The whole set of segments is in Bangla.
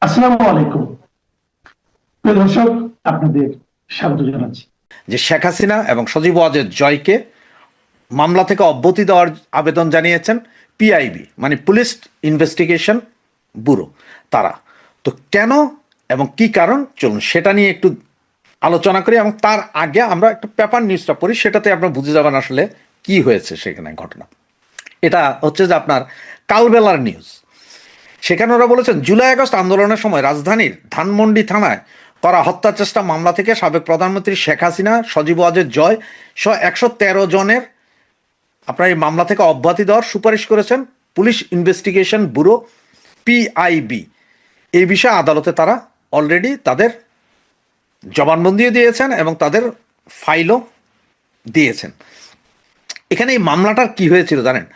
আসসালামু আলাইকুম। প্রিয় দর্শক, আপনাদের স্বাগত জানাচ্ছি। যে শেখ হাসিনা এবং সজীব ওয়াজেদ জয়কে মামলা থেকে অব্যাহতি দেওয়ার আবেদন জানিয়েছেন পিআইবি, মানে পুলিশ ইনভেস্টিগেশন ব্যুরো। তারা তো কেন এবং কি কারণ, চলুন সেটা নিয়ে একটু আলোচনা করি। এবং তার আগে আমরা একটা পেপার নিউজটা পড়ি, সেটাতে আপনারা বুঝে যাবেন আসলে কি হয়েছে সেখানে ঘটনা। এটা হচ্ছে যে আপনার কালবেলার নিউজ। সেখানে ওরা বলেছেন, জুলাই আগস্ট আন্দোলনের সময় রাজধানীর ধানমন্ডি থানায় করা হত্যা চেষ্টা মামলা থেকে সাবেক প্রধানমন্ত্রী শেখ হাসিনা, সজীব ওয়াজেদ জয় সহ 113 জনের আপনার এই মামলা থেকে অব্যাহতি দেওয়ার সুপারিশ করেছেন পুলিশ ইনভেস্টিগেশন ব্যুরো পিআইবি। এই বিষয়ে আদালতে তারা অলরেডি তাদের জবানবন্দিও দিয়েছেন এবং তাদের ফাইলও দিয়েছেন। এখানে এই মামলাটার কি হয়েছিল জানেন?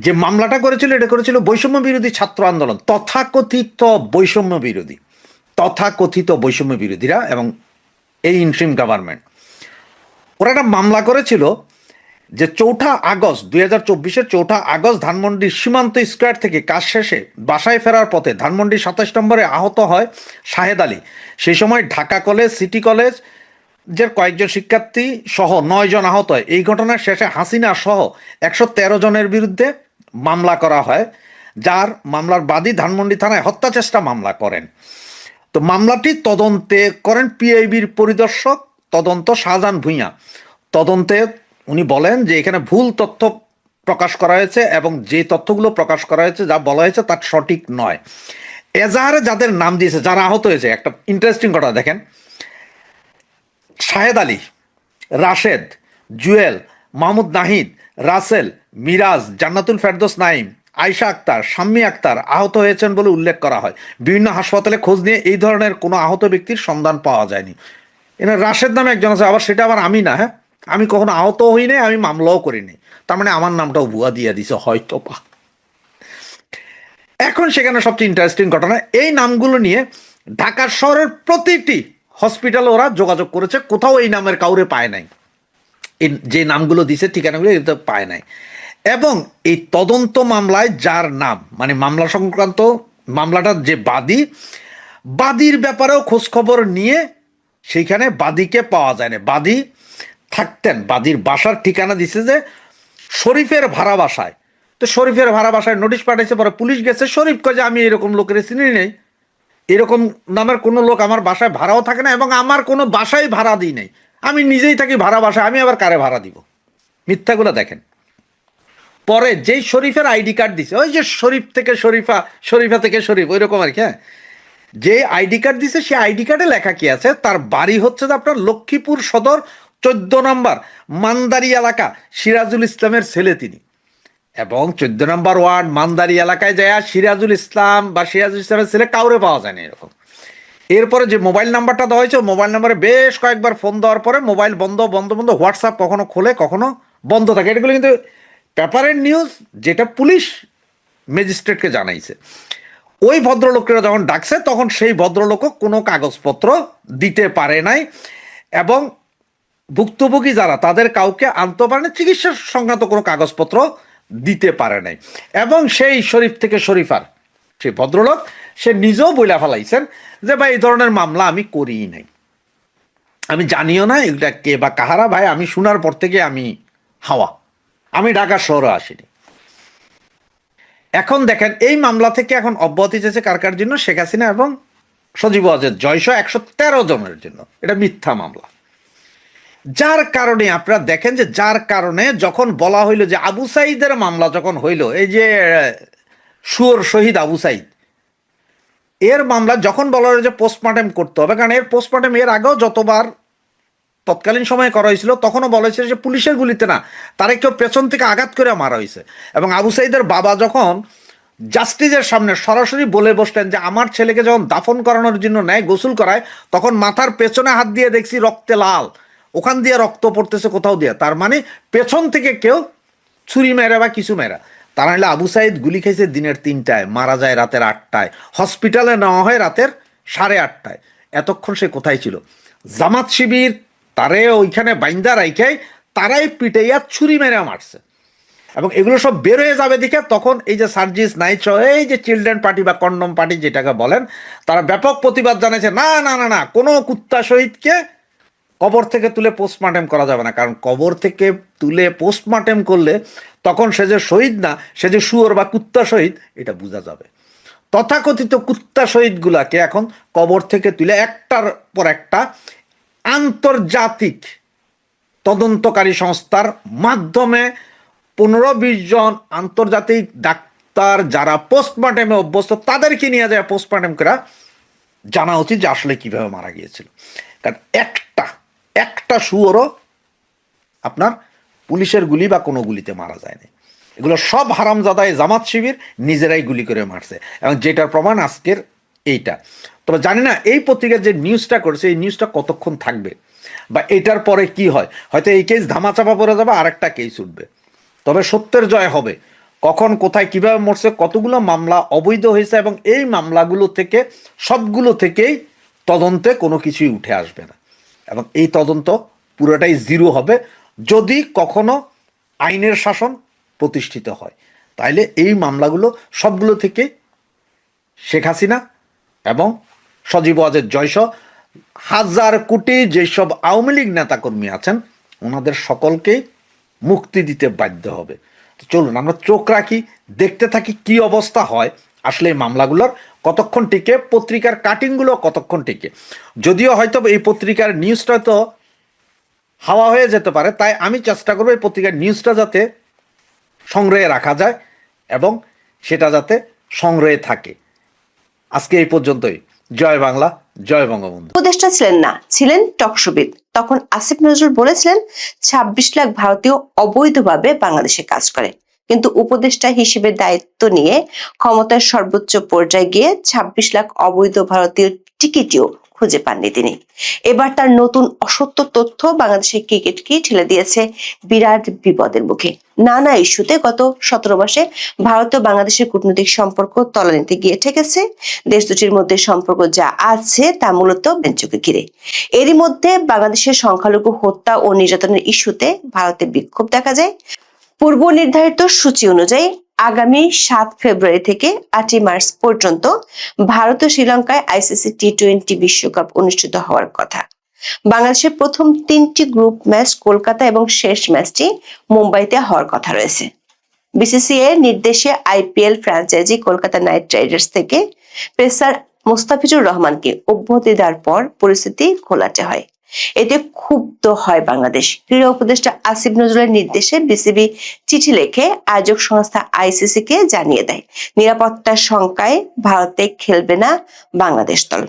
যে মামলাটা করেছিল, এটা করেছিল বৈষম্য বিরোধী ছাত্র আন্দোলন, তথাকথিত বৈষম্য বিরোধীরা এবং এই ইন্টারিম গভর্নমেন্ট। ওরা একটা মামলা করেছিল যে 4 আগস্ট 2024 4 আগস্ট ধানমন্ডির সীমান্ত স্কোয়ার থেকে কাজ শেষে বাসায় ফেরার পথে ধানমন্ডি 27 নম্বরে আহত হয় শাহেদ আলী। সেই সময় ঢাকা কলেজ, সিটি কলেজ যে কয়েকজন শিক্ষার্থী সহ 9 জন আহত হয়। এই ঘটনার শেষে হাসিনা সহ 113 জনের বিরুদ্ধে মামলা করা হয়, যার মামলার বাদী ধানমন্ডি থানায় হত্যা চেষ্টা মামলা করেন। তো মামলাটি তদন্তে করেন পিআইবির পরিদর্শক তদন্ত শাহজাহান ভূঁইয়া। তদন্তে উনি বলেন যে এখানে ভুল তথ্য প্রকাশ করা হয়েছে এবং যে তথ্যগুলো প্রকাশ করা হয়েছে, যা বলা হয়েছে তার সঠিক নয়। এজাহারে যাদের নাম দিয়েছে, যারা আহত হয়েছে, একটা ইন্টারেস্টিং কথা দেখেন। শাহেদ আলী, রাশেদ, জুয়েল, মাহমুদ নাহিদ, রাসেল, মিরাজ, জান্নাতুল ফেরদৌস নাইম, আয়শা আক্তার, শাম্মী আক্তার আহত হয়েছেন বলে উল্লেখ করা হয়। বিভিন্ন হাসপাতালে খোঁজ নিয়ে এই ধরনের কোনো আহত ব্যক্তির সন্ধান পাওয়া যায়নি। এখানে রাশেদ নামে একজন আছে, আবার সেটা আবার আমি না। হ্যাঁ, আমি কখনো আহত হই নাই, আমি মামলাও করিনি, তার মানে আমার নামটাও ভুয়া দিয়ে দিছে হয়তো বা। এখন সেখানে সবচেয়ে ইন্টারেস্টিং ঘটনা, এই নামগুলো নিয়ে ঢাকার শহরের প্রতিটি হসপিটালে ওরা যোগাযোগ করেছে, কোথাও এই নামের কাউরে পায় নাই। যে নামগুলো দিছে, ঠিকানাগুলো এগুলো পায় নাই। এবং এই তদন্ত মামলায় যার নাম, মানে মামলা সংক্রান্ত মামলাটার যে বাদীর ব্যাপারেও খোঁজখবর নিয়ে সেইখানে বাদীকে পাওয়া যায় না। বাদী থাকতেন, বাদীর বাসার ঠিকানা দিছে যে শরীফের ভাড়া বাসায়। তো শরীফের ভাড়া বাসায় নোটিশ পাঠাইছে, পরে পুলিশ গেছে। শরীফ কয়ে যে আমি এরকম লোকের চিনি নেই, এরকম নামের কোনো লোক আমার বাসায় ভাড়াও থাকে না এবং আমার কোনো বাসায় ভাড়া দিই নাই, আমি নিজেই থাকি ভাড়া বাসায়, আমি আবার কারে ভাড়া দিব? মিথ্যাগুলো দেখেন। পরে যেই শরীফের আইডি কার্ড দিছে, ওই যে শরীফ থেকে শরীফা, শরীফা থেকে শরীফ, ওই রকম আর কি। হ্যাঁ, যে আইডি কার্ড দিছে সেই আইডি কার্ডে লেখা কি আছে, তার বাড়ি হচ্ছে যে আপনার লক্ষ্মীপুর সদর 14 নম্বর মান্দারি এলাকা, সিরাজুল ইসলামের ছেলে তিনি। এবং 14 নম্বর ওয়ার্ড মান্দারি এলাকায় যায় সিরাজুল ইসলাম বা সিরাজুল ইসলামের ছেলে কাউরে পাওয়া যায় না এরকম। এরপরে যে মোবাইল নাম্বারটা দেওয়া হয়েছে, মোবাইল নাম্বারে বেশ কয়েকবার ফোন দেওয়ার পরে মোবাইল বন্ধ বন্ধ বন্ধ, হোয়াটসঅ্যাপ কখনো খোলে কখনো বন্ধ থাকে। এগুলো কিন্তু পেপারের নিউজ, যেটা পুলিশ ম্যাজিস্ট্রেটকে জানাইছে। ওই ভদ্রলোকেরা যখন ডাকছে, তখন সেই ভদ্রলোকও কোনো কাগজপত্র দিতে পারে নাই এবং ভুক্তভোগী যারা তাদের কাউকে আনতে পারে না, চিকিৎসা সংক্রান্ত কোনো কাগজপত্র দিতে পারে নাই। এবং সেই শরীফ থেকে শরীফার সেই ভদ্রলোক সে নিজেও বইলা ফেলাইছেন যে ভাই এই ধরনের মামলা আমি করিই নাই, আমি জানিও না এগুলা কে বা কাহারা। ভাই আমি শোনার পর থেকে আমি ঢাকা শহরে আসিনি। এখন দেখেন এই মামলা থেকে এখন অব্যাহতি চেয়েছে কার জন্য? শেখ হাসিনা এবং সজীব ওয়াজেদ জয়সহ 113 জনের জন্য। এটা মিথ্যা মামলা। যার কারণে আপনারা দেখেন যে যার কারণে যখন বলা হইল যে আবু সাইদের মামলা যখন হইল, এই যে সুর শহীদ আবু সাইদ, এর মামলা যখন বলা হলো যে পোস্টমর্টেম করতে হবে, কারণ এর পোস্টমর্টেম এর আগেও যতবার তৎকালীন সময়ে করা হয়েছিল তখনও বলা হয়েছিল যে পুলিশের গুলিতে না, তারা কেউ পেছন থেকে আঘাত করে মারা হয়েছে। এবং আবু সাইদের বাবা যখন জাস্টিসের সামনে সরাসরি বলে বসলেন যে আমার ছেলেকে যখন দাফন করানোর জন্য নেয়, গোসল করায়, তখন মাথার পেছনে হাত দিয়ে দেখছি রক্তে লাল, ওখান দিয়ে রক্ত পড়তেছে কোথাও দিয়ে, তার মানে পেছন থেকে কেউ ছুরি মেরা বা কিছু মেরা। তা নাহলে আবু সাইদ গুলি খাইছে দিনের 3টায়, মারা যায় রাতের 8টায়, হসপিটালে নেওয়া হয় রাতের 8:30টায়। এতক্ষণ সে কোথায় ছিল? জামাত শিবির তারে ওইখানে বাইন্দা রাইখাই তারাই পিটাইয়া ছুরি মেরা মারছে। এবং এগুলো সব বের হয়ে যাবে দেখে তখন এই যে সার্জিস নাইট সহ এই যে চিলড্রেন পার্টি বা কন্ডম পার্টি যেটাকে বলেন, তারা ব্যাপক প্রতিবাদ জানিয়েছে, না না না না, কোনো কুত্তা শহীদকে কবর থেকে তুলে পোস্টমর্টেম করা যাবে না, কারণ কবর থেকে তুলে পোস্টমর্টেম করলে তখন সে যে শহীদ না, সে যে শুয়োর বা কুত্তা শহীদ এটা বোঝা যাবে। তথাকথিত কুত্তা শহীদগুলাকে এখন কবর থেকে তুলে একটার পর একটা আন্তর্জাতিক তদন্তকারী সংস্থার মাধ্যমে 15-20 জন আন্তর্জাতিক ডাক্তার যারা পোস্টমর্টেমে অভ্যস্ত তাদেরকে নিয়ে যায় পোস্টমর্টেম করা জানা উচিত যে আসলে কিভাবে মারা গিয়েছিল। কারণ একটা শুয়োরও আপনার পুলিশের গুলি বা কোনো গুলিতে মারা যায়নি। এগুলো সব হারামজাদায় জামাত শিবির নিজেরাই গুলি করে মারছে, এবং যেটার প্রমাণ আজকের এইটা। তবে জানি না এই পত্রিকার যে নিউজটা করেছে এই নিউজটা কতক্ষণ থাকবে বা এটার পরে কি হয়, হয়তো এই কেস ধামাচাপা পড়ে যাবে, আর একটা কেস উঠবে। তবে সত্যের জয় হবে। কখন কোথায় কিভাবে মরছে, কতগুলো মামলা অবৈধ হয়েছে, এবং এই মামলাগুলো থেকে সবগুলো থেকেই তদন্তে কোনো কিছুই উঠে আসবে না, এবং এই তদন্ত পুরোটাই জিরো হবে যদি কখনো আইনের শাসন প্রতিষ্ঠিত হয়। তাইলে এই মামলাগুলো সবগুলো থেকে শেখ হাসিনা এবং সজীব ওয়াজেদ জয়সহ হাজার কোটি যেসব আওয়ামী লীগ নেতাকর্মী আছেন ওনাদের সকলকেই মুক্তি দিতে বাধ্য হবে। তো চলুন আমরা চোখ রাখি, দেখতে থাকি কি অবস্থা হয় আসলে এই মামলাগুলোর, কতক্ষণ টিকে, পত্রিকার কাটিংগুলো কতক্ষণ টিকে। যদিও হয়তো এই পত্রিকার নিউজটা তো হাওয়া হয়ে যেতে পারে, তাই আমি চেষ্টা করবো এই পত্রিকার নিউজটা যাতে সংগ্রহে রাখা যায় এবং সেটা যাতে সংগ্রহে থাকে। আজকে এই পর্যন্তই। জয় বাংলা, জয় বঙ্গবন্ধু। উপদেষ্টা ছিলেন না, ছিলেন টকশোবিদ। তখন আসিফ নজরুল বলেছিলেন 26 লাখ ভারতীয় অবৈধভাবে বাংলাদেশে কাজ করে, কিন্তু উপদেষ্টা হিসেবে দায়িত্ব নিয়ে ক্ষমতার সর্বোচ্চ পর্যায়ে গিয়ে 26 লাখ অবৈধ ভারতীয় টিকিটও খুঁজে পাননি তিনি। এবার তার নতুন অসত্য তথ্য বাংলাদেশের ক্রিকেটকে ঠেলে দিয়েছে বিরাট বিপদের মুখে। নানা ইস্যুতে গত 17 মাসে ভারত ও বাংলাদেশের কূটনৈতিক সম্পর্ক তলানিতে গিয়ে ঠেকেছে। দেশ দুটির মধ্যে সম্পর্ক যা আছে তা মূলত বেঞ্চকে ঘিরে। এরই মধ্যে বাংলাদেশের সংখ্যালঘু হত্যা ও নির্যাতনের ইস্যুতে ভারতে বিক্ষোভ দেখা যায়। পূর্ব নির্ধারিত সূচি অনুযায়ী আগামী 7 ফেব্রুয়ারি থেকে 8 মার্চ পর্যন্ত ভারত ও শ্রীলঙ্কায় আইসিসি টি20 বিশ্বকাপ অনুষ্ঠিত হওয়ার কথা। বাংলাদেশের প্রথম 3টি গ্রুপ ম্যাচ কলকাতা এবং শেষ ম্যাচটি মুম্বাইতে হওয়ার কথা রয়েছে। বিসিসিআই এর নির্দেশে IPL franchise Kolkata night Riders থেকে পেসার মোস্তাফিজুর রহমানকে অব্যাহতি দেওয়ার পর পরিস্থিতি ঘোলাটে হয়। এতে ক্ষুব্ধ হয় বাংলাদেশ। ক্রীড়া উপদেষ্টা আসিফ নজরুলের নির্দেশে বিসিবি চিঠি লিখে আয়োজক সংস্থা আইসিসি কে জানিয়ে দেয় নিরাপত্তার শঙ্কায় ভারতে খেলবে না বাংলাদেশ দল।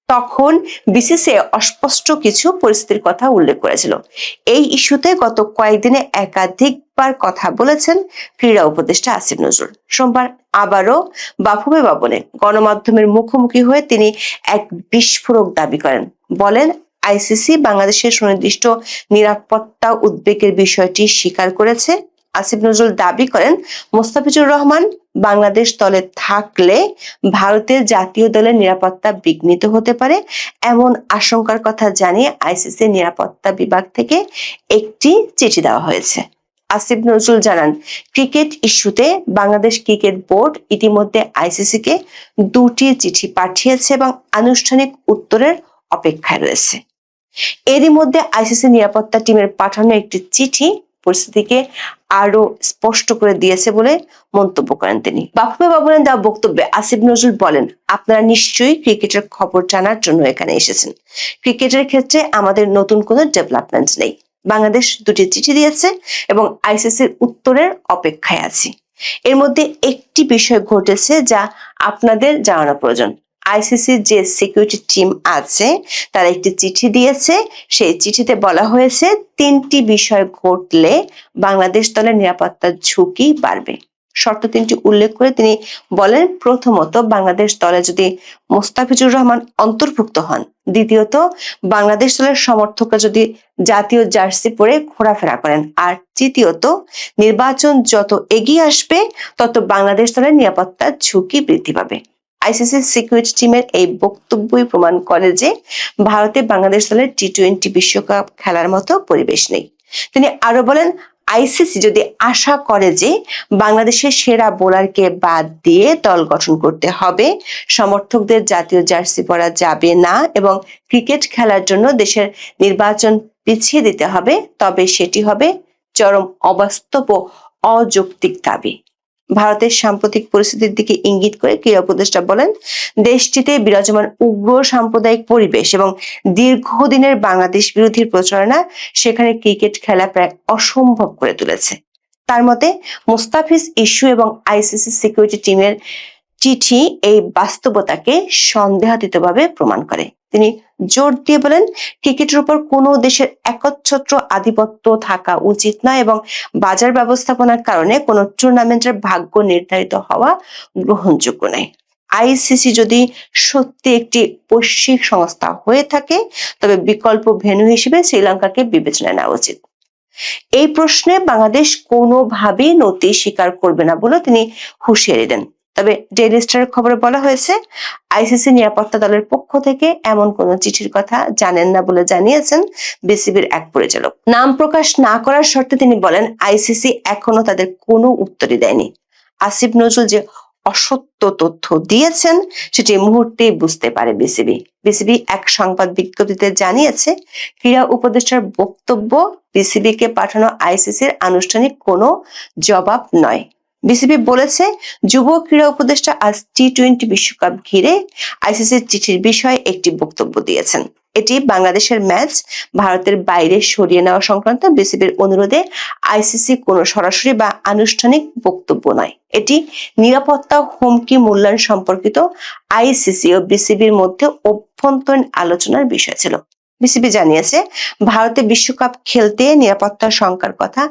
তখন বিসিসিআই অস্পষ্ট কিছু পরিস্থিতির কথা উল্লেখ করেছিল। এই ইস্যুতে গত কয়েকদিনে একাধিকবার কথা বলেছেন ক্রীড়া উপদেষ্টা আসিফ নজরুল। সোমবার আবারও বাফুফে ভবনে গণমাধ্যমের মুখোমুখি হয়ে তিনি এক বিস্ফোরক দাবি করেন। বলেন, আইসিসি বাংলাদেশের সুনির্দিষ্ট নিরাপত্তা উদ্বেগের বিষয়টি স্বীকার করেছে। আসিফ নজরুল দাবি করেন, মোস্তাফিজুর রহমান বাংলাদেশ দলে থাকলে ভারতের জাতীয় দলের নিরাপত্তা বিঘ্নিত হতে পারে, এমন আশঙ্কার কথা জানিয়ে আইসিসি নিরাপত্তা বিভাগ থেকে একটি চিঠি দেওয়া হয়েছে। আসিফ নজরুল জানান, ক্রিকেট ইস্যুতে বাংলাদেশ ক্রিকেট বোর্ড ইতিমধ্যে আইসিসি কে 2টি চিঠি পাঠিয়েছে এবং আনুষ্ঠানিক উত্তরের অপেক্ষায় রয়েছে। এরই মধ্যে আইসিসি নিরাপত্তা টিমের পাঠানো একটি চিঠি পরিস্থিতিকে আরো স্পষ্ট করে দিয়েছে বলে মন্তব্য করেন তিনি। বাফুফে ভবনে দেওয়া বক্তব্যে আসিফ নজরুল বলেন, আপনারা নিশ্চয়ই ক্রিকেটের খবর জানার জন্য এখানে এসেছেন। ক্রিকেটের ক্ষেত্রে আমাদের নতুন কোনো ডেভেলপমেন্ট নেই। বাংলাদেশ 2টি চিঠি দিয়েছে এবং আইসিসির উত্তরের অপেক্ষায় আছি। এর মধ্যে একটি বিষয় ঘটেছে যা আপনাদের জানানো প্রয়োজন। আইসিসির যে সিকিউরিটি টিম আছে তারা একটি চিঠি দিয়েছে। সেই চিঠিতে বলা হয়েছে 3টি বিষয় ঘটলে বাংলাদেশ দলের নিরাপত্তার ঝুঁকি বাড়বে। শর্ত 3টি উল্লেখ করে তিনি বলেন, প্রথমত, বাংলাদেশ দলে যদি মোস্তাফিজুর রহমান অন্তর্ভুক্ত হন। দ্বিতীয়ত, বাংলাদেশ দলের সমর্থকরা যদি জাতীয় জার্সি পরে ঘোরাফেরা করেন। আর তৃতীয়ত, নির্বাচন যত এগিয়ে আসবে তত বাংলাদেশ দলের নিরাপত্তার ঝুঁকি বৃদ্ধি পাবে। আইসিসি সিকিউরিটি টিমের এই বক্তব্যই প্রমাণ করে যে ভারতে বাংলাদেশ দলের টি20 বিশ্বকাপ খেলার মতো পরিবেশ নেই। তিনি আরো বলেন, আইসিসি যদি আশা করে যে বাংলাদেশের সেরা বোলারকে বাদ দিয়ে দল গঠন করতে হবে, সমর্থকদের জাতীয় জার্সি পরা যাবে না এবং ক্রিকেট খেলার জন্য দেশের নির্বাচন পিছিয়ে দিতে হবে, তবে সেটি হবে চরম অবাস্তব ও অযৌক্তিক দাবি। ভারতের সাম্প্রতিক পরিস্থিতির দিকে ইঙ্গিত করে ক্রীড়া উপদেষ্টা বলেন, দেশটিতে বিরাজমান উগ্র সাম্প্রদায়িক পরিবেশ এবং দীর্ঘদিনের বাংলাদেশ বিরোধী প্রচারণা সেখানে ক্রিকেট খেলা প্রায় অসম্ভব করে তুলেছে। তার মতে মুস্তাফিজ ইস্যু এবং আইসিসি সিকিউরিটি টিমের চিঠি এই বাস্তবতাকে সন্দেহাতীতভাবে প্রমাণ করে। তিনি জোর দিয়ে বলেন, ক্রিকেটের উপর কোনো দেশের একচ্ছত্র আধিপত্য থাকা উচিত নয় এবং বাজার ব্যবস্থাপনার কারণে কোনো টুর্নামেন্টের ভাগ্য নির্ধারিত হওয়া গ্রহণযোগ্য নয়। আইসিসি যদি সত্যি একটি বৈশ্বিক সংস্থা হয়ে থাকে, তবে বিকল্প ভেন্যু হিসেবে শ্রীলঙ্কাকে বিবেচনায় নেওয়া উচিত। এই প্রশ্নে বাংলাদেশ কোনোভাবেই নতি স্বীকার করবে না বলে তিনি হুঁশিয়ারি দেন। তবে ডেইলি স্টারের খবরে বলা হয়েছে, আইসিসি নিরাপত্তা দলের পক্ষ থেকে এমন কোনো চিঠির কথা জানেন না বলে জানিয়েছেন বিসিবির এক পরিচালক। নাম প্রকাশ না করার শর্তে তিনি বলেন, আইসিসি এখনো তাদের কোনো উত্তরই দেয়নি। আসিফ নজরুল যে অসত্য তথ্য দিয়েছেন সেটি মুহূর্তেই বুঝতে পারে বিসিবি এক সংবাদ বিজ্ঞপ্তিতে জানিয়েছে, ক্রীড়া উপদেষ্টার বক্তব্য বিসিবিকে পাঠানো আইসিসির আনুষ্ঠানিক কোনো জবাব নয়। বিসিবি বলেছে, যুব ক্রীড়া উপদেষ্টা আজ টি-20 বিশ্বকাপ ঘিরে আইসিসির চিঠির বিষয়ে একটি বক্তব্য দিয়েছেন। এটি বাংলাদেশের ম্যাচ ভারতের বাইরে সরিয়ে নেওয়া সংক্রান্ত বিসিবির অনুরোধে আইসিসি কোনো সরাসরি বা আনুষ্ঠানিক বক্তব্য নয়। এটি নিরাপত্তা হুমকি মূল্যায়ন সম্পর্কিত আইসিসি ও বিসিবির মধ্যে অভ্যন্তরীণ আলোচনার বিষয় ছিল। বিসিবি জানিয়েছে, ভারতে বিশ্বকাপ খেলতে নিরাপত্তার শঙ্কার কথা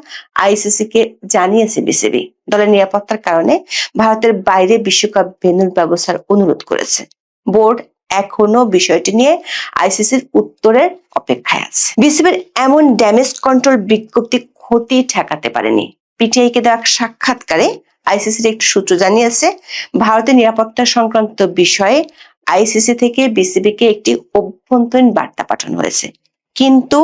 আইসিসি কে জানিয়েছে বিসিবি। দলের নিরাপত্তার কারণে ভারতের বাইরে বিশ্বকাপ ভেন্যুর ব্যবস্থার অনুরোধ করেছে। বোর্ড এখনো বিষয়টি নিয়ে আইসিসির উত্তরের অপেক্ষায় আছে। বিসিবির এমন ড্যামেজ কন্ট্রোল বিজ্ঞপ্তি ক্ষতি ঠেকাতে পারেনি। পিটিআইকে দেওয়া সাক্ষাৎকারে আইসিসির একটি সূত্র জানিয়েছে, ভারতের নিরাপত্তা সংক্রান্ত বিষয়ে আইসিসি থেকে বিসিবিকে একটি অভ্যন্তরীণ বার্তা পাঠানো হয়েছে, কিন্তু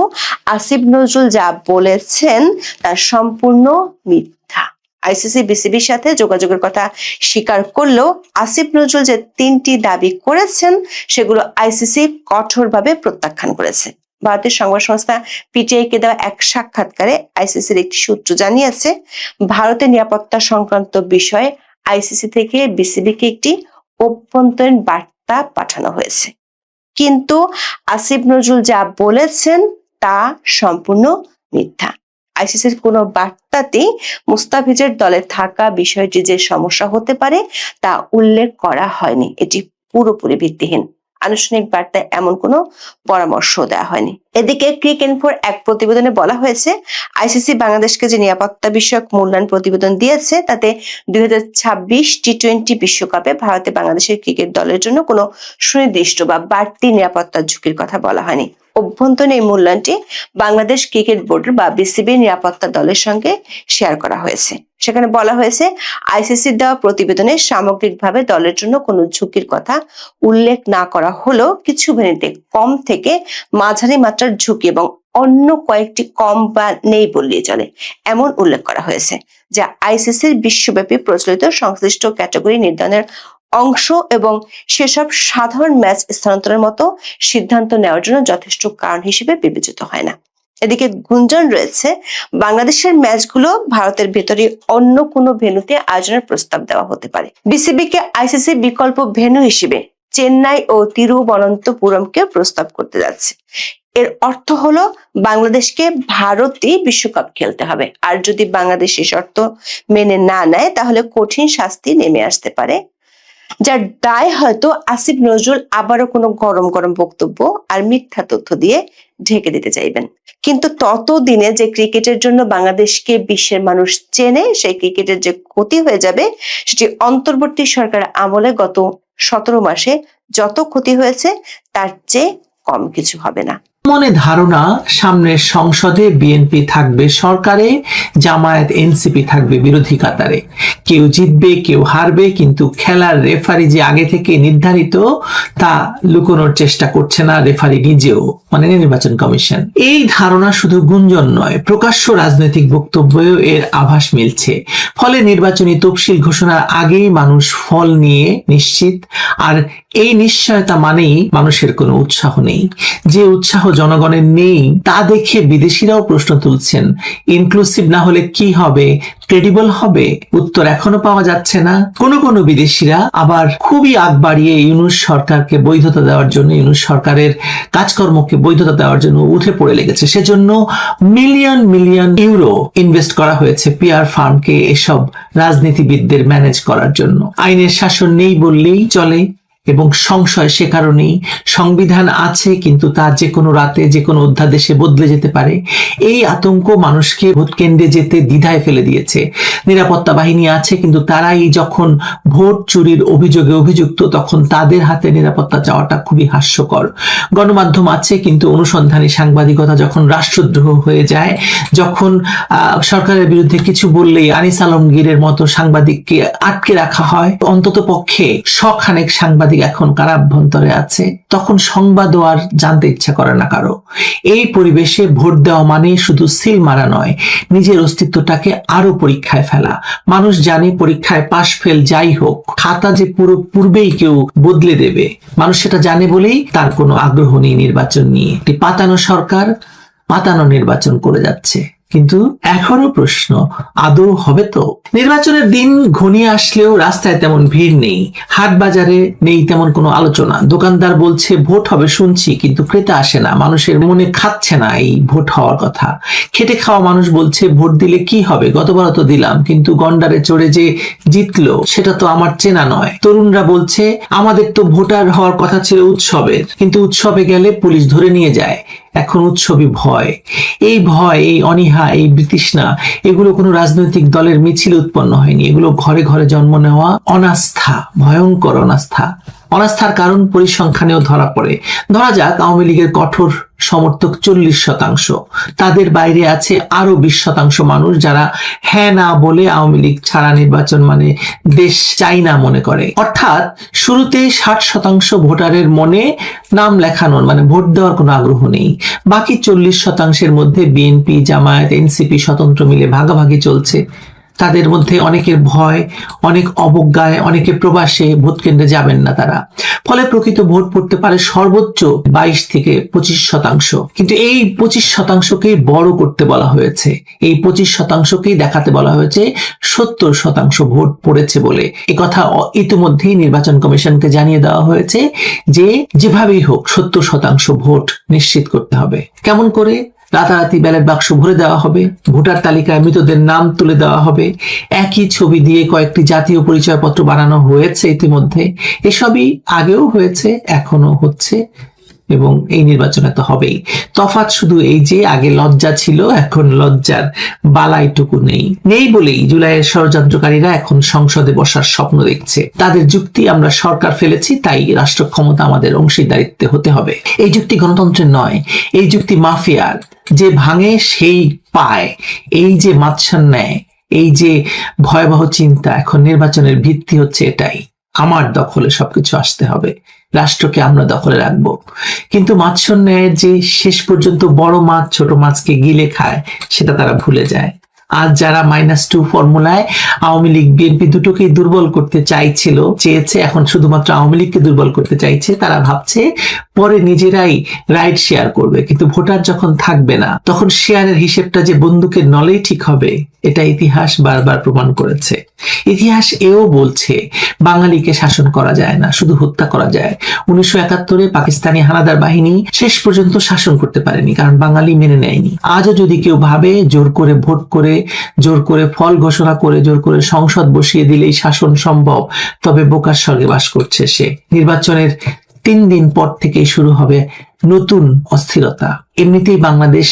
আসিফ নজরুল যা বলেছেন তা সম্পূর্ণ মিথ্যা। আইসিসি বিসিবির সাথে যোগাযোগের কথা স্বীকার করলেও আসিফ নজরুল যে 3টি দাবি করেছেন সেগুলো আইসিসি কঠোরভাবে প্রত্যাখ্যান করেছে। ভারতের সংবাদ সংস্থা পিটিআইকে দেওয়া এক সাক্ষাৎকারে আইসিসির একটি সূত্র জানিয়েছে, ভারতের নিরাপত্তা সংক্রান্ত বিষয়ে আইসিসি থেকে বিসিবিকে একটি অভ্যন্তরীণ বার্তা পাঠানো হয়েছে, কিন্তু আসিফ নজরুল যা বলেছেন তা সম্পূর্ণ মিথ্যা। আইসিসির কোনো বার্তাতেই মুস্তাফিজের দলে থাকা বিষয়টি যে সমস্যা হতে পারে তা উল্লেখ করা হয়নি। এটি পুরোপুরি ভিত্তিহীন। আনুষ্ঠানিক বার্তায় এমন কোনো পরামর্শ দেওয়া হয়নি। এদিকে ক্রিক-ইনফোর এক প্রতিবেদনে বলা হয়েছে, আইসিসি বাংলাদেশকে যে নিরাপত্তা বিষয়ক মূল্যায়ন প্রতিবেদন দিয়েছে তাতে 2026 টি-20 বিশ্বকাপে ভারতে বাংলাদেশের ক্রিকেট দলের জন্য কোনো সুনির্দিষ্ট বা বাড়তি নিরাপত্তার ঝুঁকির কথা বলা হয়নি। অভ্যন্তরীণ এই মূল্যায়নটি বাংলাদেশ ক্রিকেট বোর্ড বা বিসিবি নিরাপত্তা দলের সঙ্গে শেয়ার করা হয়েছে। সেখানে বলা হয়েছে, আইসিসির দেওয়া প্রতিবেদনে সামগ্রিকভাবে দলের জন্য কোনো ঝুঁকির কথা উল্লেখ না করা হলেও কিছু ভেন্যুতে কম থেকে মাঝারি মাত্রার ঝুঁকি এবং অন্য কয়েকটি কম বা নেই বললেই চলে এমন উল্লেখ করা হয়েছে, যা আইসিসির বিশ্বব্যাপী প্রচলিত সংশ্লিষ্ট ক্যাটাগরি নির্ধারণের অংশ এবং সেসব সাধারণ ম্যাচ স্থানান্তরের মতো সিদ্ধান্ত নেওয়ার জন্য যথেষ্ট কারণ হিসেবে বিবেচিত হয় না। এদিকে গুঞ্জন রয়েছে, বাংলাদেশের ম্যাচগুলো ভারতের ভেতরে অন্য কোনো ভেন্যুতে আয়োজনের প্রস্তাব দেওয়া হতে পারে। বিসিবিকে আইসিসি বিকল্প ভেন্যু হিসেবে চেন্নাই ও তিরুবনন্তপুরমকে প্রস্তাব করতে যাচ্ছে। এর অর্থ হলো বাংলাদেশকে ভারতে বিশ্বকাপ খেলতে হবে, আর যদি বাংলাদেশ এই শর্ত মেনে না নেয় তাহলে কঠিন শাস্তি নেমে আসতে পারে, যার দায় হয়তো আসিফ নজরুল আবারও কোনো গরম গরম বক্তব্য আর মিথ্যা তথ্য দিয়ে ঢেকে দিতে চাইবেন। কিন্তু ততদিনে যে ক্রিকেটের জন্য বাংলাদেশকে বিশ্বের মানুষ চেনে, সেই ক্রিকেটের যে ক্ষতি হয়ে যাবে সেটি অন্তর্বর্তী সরকার আমলে গত 17 মাসে যত ক্ষতি হয়েছে তার চেয়ে কম কিছু হবে না। মনে ধারণা সামনের সংসদে বিএনপি থাকবে সরকারে, জামায়াত এনসিপি থাকবে বিরোধী কাতারে। কেউ জিতবে কেউ হারবে, কিন্তু খেলার রেফারি যে আগে থেকে নির্ধারিত তা লুকোনোর চেষ্টা করছে না রেফারি নিজেও, মানে নির্বাচন কমিশন। এই ধারণা শুধু গুঞ্জন নয়, প্রকাশ্য রাজনৈতিক বক্তব্যেও এর আভাস মিলছে। ফলে নির্বাচনী তফসিল ঘোষণার আগেই মানুষ ফল নিয়ে নিশ্চিত, আর এই নিশ্চয়তা মানেই মানুষের কোনো উৎসাহ নেই। যে উৎসাহ জনগণের নেই তা দেখে বিদেশিরাও প্রশ্ন তুলছেন, ইনক্লুসিভ না হলে কি হবে, ক্রেডিবল হবে? উত্তর এখনো পাওয়া যাচ্ছে না। কোনো বিদেশিরা আবার খুবই আগ বাড়িয়ে ইউনূস সরকারকে বৈধতা দেওয়ার জন্য, ইউনূস সরকারের কাজকর্মকে বৈধতা দেওয়ার জন্য উঠে পড়ে লেগেছে। সেজন্য মিলিয়ন মিলিয়ন ইউরো ইনভেস্ট করা হয়েছে পিআর ফার্মকে এসব রাজনীতিবিদদের ম্যানেজ করার জন্য। আইনের শাসন নেই বললেই চলে, এবং সংশয় সে কারণেই। সংবিধান আছে, কিন্তু তা যে কোনো রাতে যে কোনো অধ্যাদেশে বদলে যেতে পারে। এই আতঙ্ক মানুষকে ভোট কেন্দ্রে যেতে দ্বিধায় ফেলে দিয়েছে। নিরাপত্তা বাহিনী আছে, কিন্তু তারাই যখন ভোট চুরির অভিযোগে অভিযুক্ত, তখন তাদের হাতে নিরাপত্তা চাওয়াটা খুবই হাস্যকর। গণমাধ্যম আছে, কিন্তু অনুসন্ধানী সাংবাদিকতা যখন রাষ্ট্রদ্রোহ হয়ে যায়, যখন সরকারের বিরুদ্ধে কিছু বললেই আনিস আলমগীরের মতো সাংবাদিককে আটকে রাখা হয়, অন্তত পক্ষে শখানেক সাংবাদিক এখন কারাভ্যন্তরে আছে, তখন সংবাদও আর জানতে ইচ্ছা করে না কারো। এই পরিবেশে ভোট দেওয়া মানে শুধু সিল মারা নয়, নিজের অস্তিত্বটাকে আরো পরীক্ষায় ফেলা। মানুষ জানে পরীক্ষায় পাশ ফেল যাই হোক, খাতা যে পুরো পূর্বেই কেউ বদলে দেবে, মানুষ সেটা জানে বলেই তার কোনো আগ্রহ নেই নির্বাচন নিয়ে। একটি পাতানো সরকার পাতানো নির্বাচন করে যাচ্ছে। কিন্তু এখনো প্রশ্ন, আদৌ হবে তো? নির্বাচনের দিন ঘনিয়ে আসলেও রাস্তায় তেমন ভিড় নেই, হাট বাজারে নেই তেমন কোনো আলোচনা। দোকানদার বলছে ভোট হবে শুনছি, কিন্তু ক্রেতা আসে না। মানুষের মনে খাচ্ছে না এই ভোট হওয়ার কথা। খেটে খাওয়া মানুষ বলছে ভোট দিলে কি হবে, গতবার তো দিলাম, কিন্তু গন্ডারে চড়ে যে জিতলো সেটা তো আমার চেনা নয়। তরুণরা বলছে আমাদের তো ভোটার হওয়ার কথা ছিল উৎসবের, কিন্তু উৎসবে গেলে পুলিশ ধরে নিয়ে যায়। এখন উৎসবই ভয়। এই ভয়, এই অনীহা, এই বিতৃষ্ণা, এগুলো কোনো রাজনৈতিক দলের মিছিল উৎপন্ন হয়নি। এগুলো ঘরে ঘরে জন্ম নেওয়া অনাস্থা, ভয়ঙ্কর অনাস্থা। অনাস্থার কারণ পরিসংখ্যানেও ধরা পড়ে। ধরা যাক আওয়ামী লীগের কঠোর সমর্থক 40%, তাদের বাইরে আছে আরো 20% মানুষ যারা হ্যাঁ না বলে আওয়ামী লীগ ছাড়া নির্বাচন মানে দেশ চাই না মনে করে। অর্থাৎ শুরুতে 60% ভোটারের মনে নাম লেখানোর মানে ভোট দেওয়ার কোনো আগ্রহ নেই। বাকি 40%-এর মধ্যে বিএনপি, জামায়াত, এনসিপি স্বতন্ত্র মিলে ভাগাভাগি চলছে। তাদের মধ্যে অনেকের ভয়, অনেক অবজ্ঞায়, অনেকে প্রবাসে, ভোট কেন্দ্রে যাবেন না তারা। ফলে প্রকৃত ভোট পড়তে পারে সর্বোচ্চ 22 থেকে 25%। কিন্তু এই 25%কেই বড় করতে বলা হয়েছে, এই 25%কেই দেখাতে বলা হয়েছে 70% ভোট পড়েছে বলে। একথা ইতিমধ্যেই নির্বাচন কমিশনকে জানিয়ে দেওয়া হয়েছে যে যেভাবেই হোক 70% ভোট নিশ্চিত করতে হবে। কেমন করে? রাতারাতি ব্যালট বাক্স ভরে দেওয়া হবে, ভোটার তালিকায় মৃতদের নাম তুলে দেওয়া হবে, একই ছবি দিয়ে কয়েকটি জাতীয় পরিচয়পত্র বানানো হয়েছে ইতিমধ্যে। এসবই আগেও হয়েছে, এখনো হচ্ছে, এবং এই নির্বাচনে তো হবেই। তফাৎ শুধু এই যে আগে লজ্জা ছিল, এখন লজ্জার বালাইটুকু নেই বলেই জুলাইয়ের ষড়যন্ত্রকারীরা এখন সংসদে বসার স্বপ্ন দেখছে। তাদের যুক্তি, আমরা সরকার ফেলেছি তাই রাষ্ট্র ক্ষমতা আমাদের অংশীদারিত্বে হতে হবে। এই যুক্তি গণতন্ত্রের নয়, এই যুক্তি মাফিয়ার। যে ভাঙে সেই পায়। এই যে মাৎসান নেয়, এই যে ভয়াবহ চিন্তা, এখন নির্বাচনের ভিত্তি হচ্ছে এটাই, আমার দখলে সবকিছু আসতে হবে, রাষ্ট্রকে আমরা দখলে রাখবো। কিন্তু মাৎস্যর ন্যায়ের যে শেষ পর্যন্ত বড় মাছ ছোট মাছকে গিলে খায়, সেটা তারা ভুলে যায়। আজ যারা -2 ফর্মুলায় আওয়ামী লীগ বিএনপি দুটোকেই দুর্বল করতে চেয়েছে, এখন শুধুমাত্র আওয়ামী লীগকে দুর্বল করতে চাইছে। তারা ভাবছে পরে নিজেরাই রাইট শেয়ার করবে, কিন্তু ভোটার যখন থাকবে না তখন শেয়ারের হিসেবটা যে বন্দুকের নলেই ঠিক হবে, এটা ইতিহাস বারবার প্রমাণ করেছে। ইতিহাস এও বলছে বাঙালিকে শাসন করা যায় না, শুধু হত্যা করা যায়। 1971-এ পাকিস্তানি হানাদার বাহিনী শেষ পর্যন্ত শাসন করতে পারেনি, কারণ বাঙালি মেনে নেয়নি। আজও যদি কেউ ভাবে জোর করে ভোট করে, জোর করে ফল ঘোষণা করে, জোর করে সংসদ বসিয়ে দিলেই শাসন সম্ভব, তবে বোকার স্বর্গে বাস করছে সে। নির্বাচনের 3 দিন পর থেকেই শুরু হবে নতুন অস্থিরতা। এমনিতেই বাংলাদেশ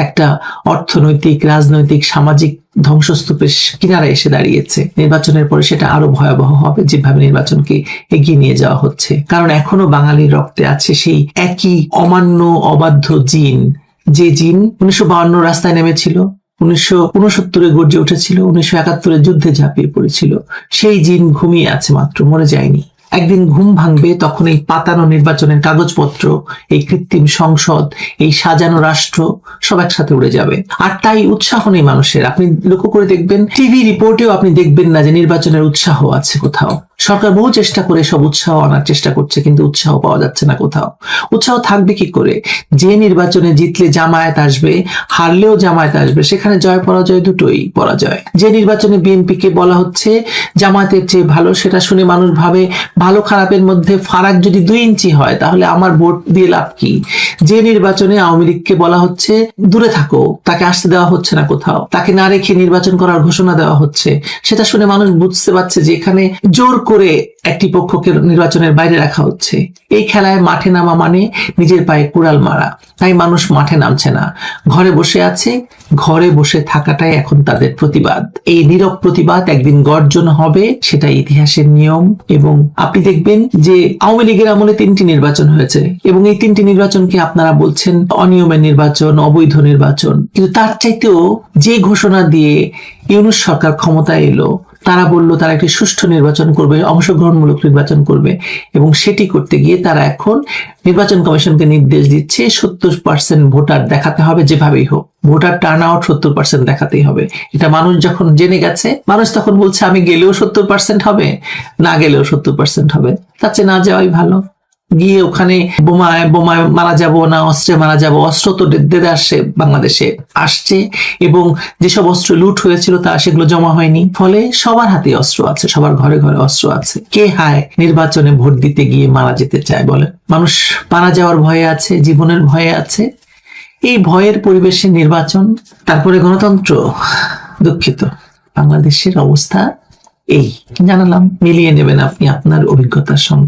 একটা অর্থনৈতিক, রাজনৈতিক, সামাজিক ধ্বংসস্তূপের কিনারায় এসে দাঁড়িয়েছে। নির্বাচনের পরে সেটা আরো ভয়াবহ হবে, যেভাবে নির্বাচনকে এগিয়ে নিয়ে যাওয়া হচ্ছে। কারণ এখনো বাঙালির রক্তে আছে সেই একই অমান্য, অবাধ্য জিন, যে জিন 1952 রাস্তায় নেমেছিল, 1969 গর্জে উঠেছিল, 1971 যুদ্ধে ঝাঁপিয়ে পড়েছিল। সেই জিন ঘুমিয়ে আছে মাত্র, মরে যায়নি। একদিন ঘুম ভাঙবে, তখন এই পাতানো নির্বাচনের কাগজপত্র, এই কৃত্রিম সংসদ, এই সাজানো রাষ্ট্র সব একসাথে উড়ে যাবে। আর তাই উৎসাহ নেই মানুষের। আপনি লক্ষ্য করে দেখবেন, টিভি রিপোর্টেও আপনি দেখবেন না যে নির্বাচনের উৎসাহ আছে কোথাও। সরকার বহু চেষ্টা করে সব উৎসাহ আনার চেষ্টা করছে, কিন্তু উৎসাহ পাওয়া যাচ্ছে না কোথাও। উৎসাহ থাকবে কি করে? যে নির্বাচনে জিতলে জামায়াত আসবে, হারলেও জামায়াত আসবে, সেখানে জয় পরাজয় দুটোই পরাজয়। যে নির্বাচনে বিএনপিকে বলা হচ্ছে জামায়াতের চেয়ে ভালো, সেটা শুনে মানুষ ভাবে ভালো খারাপের মধ্যে ফারাক যদি 2 ইঞ্চি হয় তাহলে আমার ভোট দিয়ে লাভ কি? যে নির্বাচনে আওয়ামী লীগকে বলা হচ্ছে দূরে থাকো, তাকে আসতে দেওয়া হচ্ছে না কোথাও, তাকে না রেখে নির্বাচন করার ঘোষণা দেওয়া হচ্ছে, সেটা শুনে মানুষ বুঝতে পারছে যে এখানে জোর করে একটি পক্ষকে নির্বাচনের বাইরে রাখা হচ্ছে। এই খেলায় মাঠে নামা মানে নিজের পায়ে কুড়াল মারা। তাই মানুষ মাঠে নামছে না, ঘরে বসে আছে। ঘরে বসে থাকাটাই এখন তাদের প্রতিবাদ। এই নীরব প্রতিবাদ একদিন গর্জন হবে, সেটা ইতিহাসের নিয়ম। এবং আপনি দেখবেন যে আওয়ামী লীগের আমলে 3টি নির্বাচন হয়েছে, এবং এই 3টি নির্বাচনকে আপনারা বলছেন অনিয়মের নির্বাচন, অবৈধ নির্বাচন। কিন্তু তার চাইতেও যে ঘোষণা দিয়ে ইউনূস সরকার ক্ষমতায় এলো, তারা বলল তারা একটি সুষ্ঠু নির্বাচন করবে, অংশগ্রহণমূলক নির্বাচন করবে, এবং সেটি করতে গিয়ে তারা এখন নির্বাচন কমিশনকে নির্দেশ দিচ্ছে 70% ভোটার দেখাতে হবে, যেভাবেই হোক ভোটার টার্ন আউট 70% দেখাতেই হবে। এটা মানুষ যখন জেনে গেছে, মানুষ তখন বলছে আমি গেলেও 70% হবে, না গেলেও 70% হবে, তার চেয়ে না যাওয়াই ভালো। গিয়ে ওখানে বোমায় মারা যাব না অস্ত্রে মারা যাব। অস্ত্র তো দেদে আসছে, বাংলাদেশে আসছে, এবং যেসব অস্ত্র লুট হয়েছিল তা সেগুলো জমা হয়নি। ফলে সবার হাতে অস্ত্র আছে, সবার ঘরে ঘরে অস্ত্র আছে। কে হায় নির্বাচনে ভোট দিতে গিয়ে মারা যেতে চায় বলে? মানুষ মারা যাওয়ার ভয়ে আছে, জীবনের ভয়ে আছে। এই ভয়ের পরিবেশে নির্বাচন, তারপরে গণতন্ত্র। দুঃখিত, বাংলাদেশের অবস্থা এই। জানালাম, মিলিয়ে নেবেন আপনি আপনার অভিজ্ঞতার সঙ্গে।